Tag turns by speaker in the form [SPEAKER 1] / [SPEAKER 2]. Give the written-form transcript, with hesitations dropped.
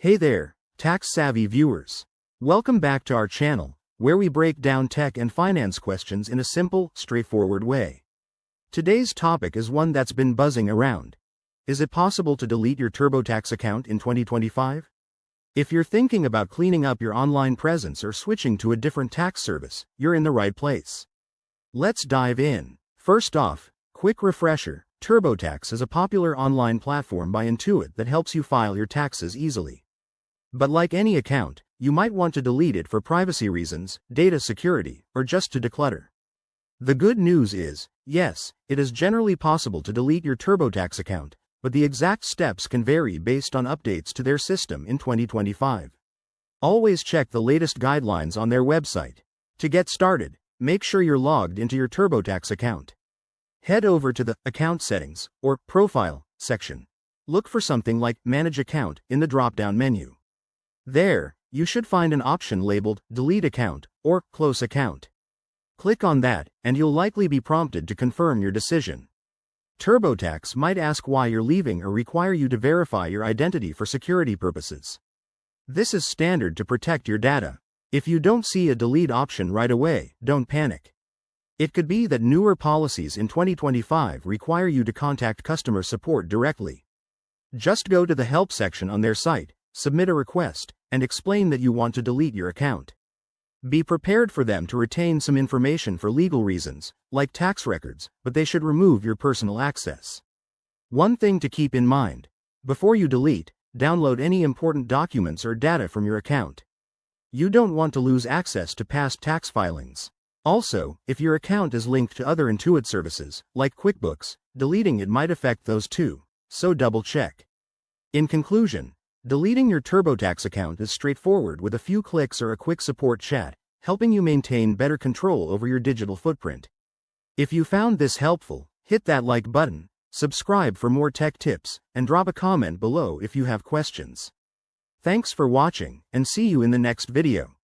[SPEAKER 1] Hey there, tax-savvy viewers. Welcome back to our channel, where we break down tech and finance questions in a simple, straightforward way. Today's topic is one that's been buzzing around. Is it possible to delete your TurboTax account in 2025? If you're thinking about cleaning up your online presence or switching to a different tax service, you're in the right place. Let's dive in. First off, quick refresher. TurboTax is a popular online platform by Intuit that helps you file your taxes easily. But like any account, you might want to delete it for privacy reasons, data security, or just to declutter. The good news is, yes, it is generally possible to delete your TurboTax account, but the exact steps can vary based on updates to their system in 2025. Always check the latest guidelines on their website. To get started, make sure you're logged into your TurboTax account. Head over to the Account Settings, or Profile, section. Look for something like Manage Account in the drop-down menu. There, you should find an option labeled Delete Account or Close Account. Click on that, and you'll likely be prompted to confirm your decision. TurboTax might ask why you're leaving or require you to verify your identity for security purposes. This is standard to protect your data. If you don't see a delete option right away, don't panic. It could be that newer policies in 2025 require you to contact customer support directly. Just go to the Help section on their site, submit a request, and explain that you want to delete your account. Be prepared for them to retain some information for legal reasons, like tax records, but they should remove your personal access. One thing to keep in mind: before you delete, download any important documents or data from your account. You don't want to lose access to past tax filings. Also, if your account is linked to other Intuit services, like QuickBooks, deleting it might affect those too, so double-check. In conclusion, deleting your TurboTax account is straightforward with a few clicks or a quick support chat, helping you maintain better control over your digital footprint. If you found this helpful, hit that like button, subscribe for more tech tips, and drop a comment below if you have questions. Thanks for watching, and see you in the next video.